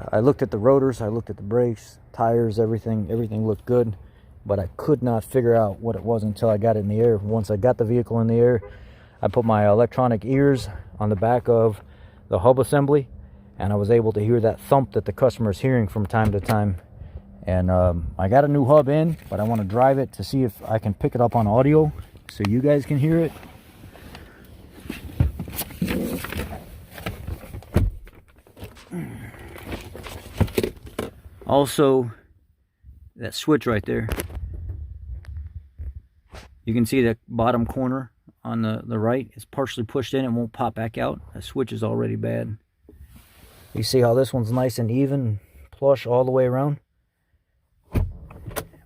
I looked at the rotors, I looked at the brakes, tires, everything looked good, but I could not figure out what it was until I got it in the air. Once I got the vehicle in the air, I put my electronic ears on the back of the hub assembly, and I was able to hear that thump that the customer is hearing from time to time. And I got a new hub in, but I want to drive it to see if I can pick it up on audio so you guys can hear it. Also, that switch right there, you can see the bottom corner on the right is partially pushed in. It won't pop back out. That switch is already bad. You see how this one's nice and even, plush all the way around?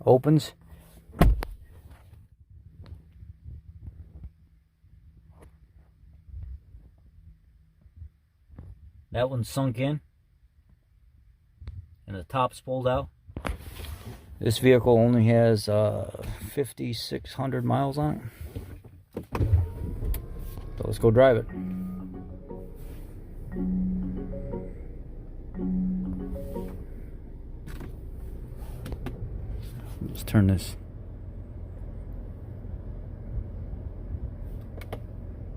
Opens. That one's sunk in, and the top's pulled out. This vehicle only has 5,600 miles on it. So let's go drive it. Let's turn this.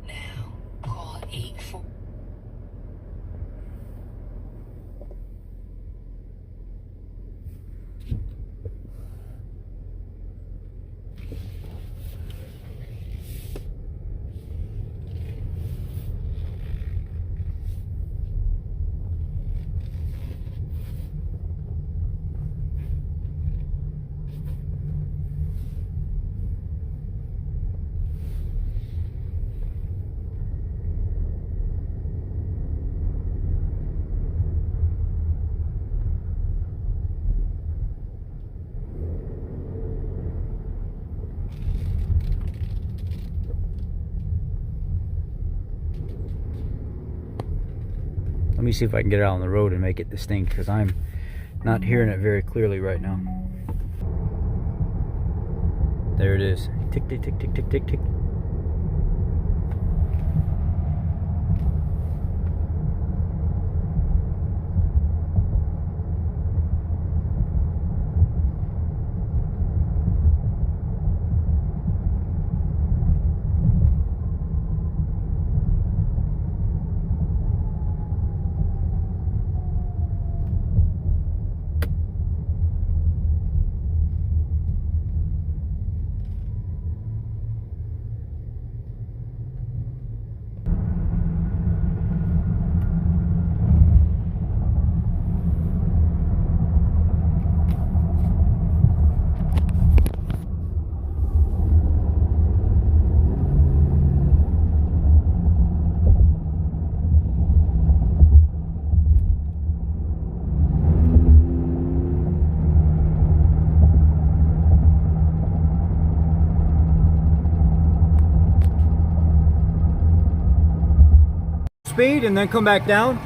Now call 84. Let me see if I can get it out on the road and make it distinct, because I'm not hearing it very clearly right now. There it is. Tick, tick, tick, tick, tick, tick, tick. Speed and then come back down.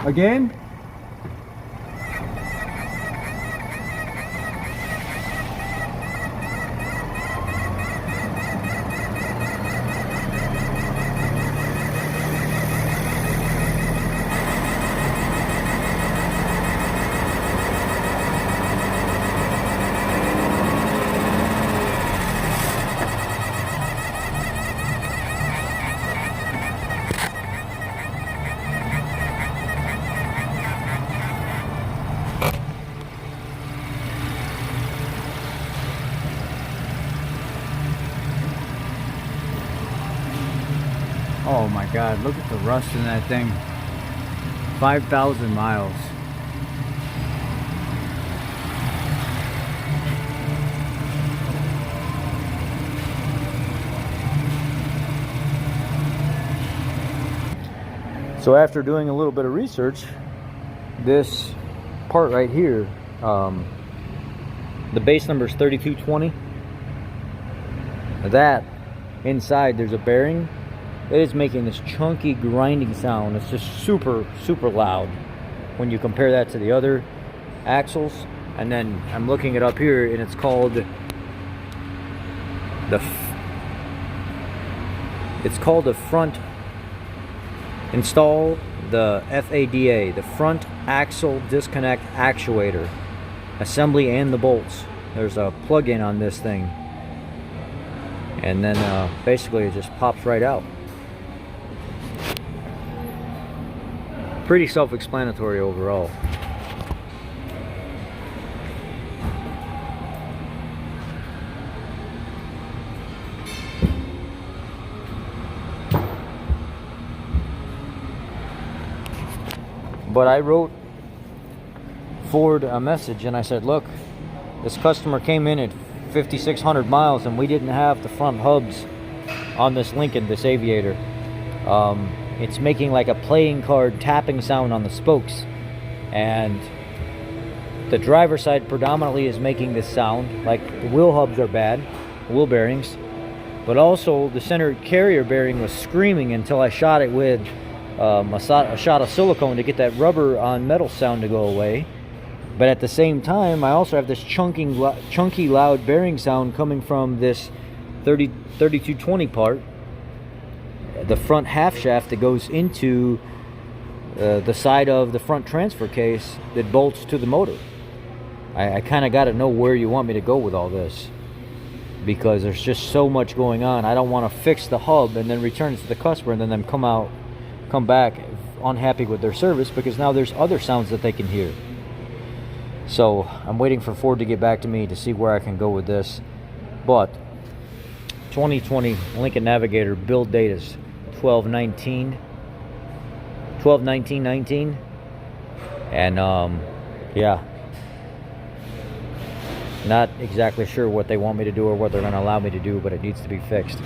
Again. Oh my God, look at the rust in that thing. 5,000 miles. So after doing a little bit of research, this part right here, the base number is 3220. That inside there's a bearing. It is making this chunky grinding sound. It's just super loud when you compare that to the other axles. And then I'm looking it up here, and it's called the front install the FADA, the front axle disconnect actuator assembly, and the bolts. There's a plug-in on this thing, and then basically it just pops right out. Pretty self-explanatory overall. But I wrote Ford a message and I said, look, this customer came in at 5,600 miles and we didn't have the front hubs on this Lincoln, this Aviator. It's making like a playing card tapping sound on the spokes. And the driver's side predominantly is making this sound. Like the wheel hubs are bad, wheel bearings. But also the center carrier bearing was screaming until I shot it with a shot of silicone to get that rubber on metal sound to go away. But at the same time, I also have this chunky loud bearing sound coming from this 3220 part, the front half shaft that goes into the side of the front transfer case that bolts to the motor. I kind of got to know where you want me to go with all this, because there's just so much going on. I don't want to fix the hub and then return it to the customer and then them come back unhappy with their service, because now there's other sounds that they can hear. So I'm waiting for Ford to get back to me to see where I can go with this. But 2020 Lincoln Navigator, build date is 12/19/19, and yeah, not exactly sure what they want me to do or what they're going to allow me to do, but it needs to be fixed.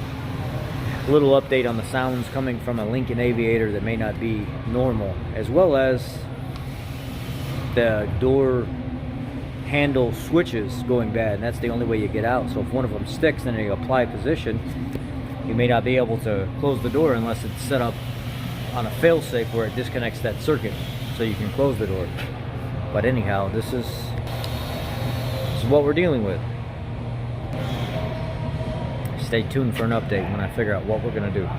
A little update on the sounds coming from a Lincoln Aviator that may not be normal, as well as the door handle switches going bad, and that's the only way you get out. So if one of them sticks, then you apply position, you may not be able to close the door unless it's set up on a fail-safe where it disconnects that circuit so you can close the door. But anyhow, this is what we're dealing with. Stay tuned for an update when I figure out what we're going to do.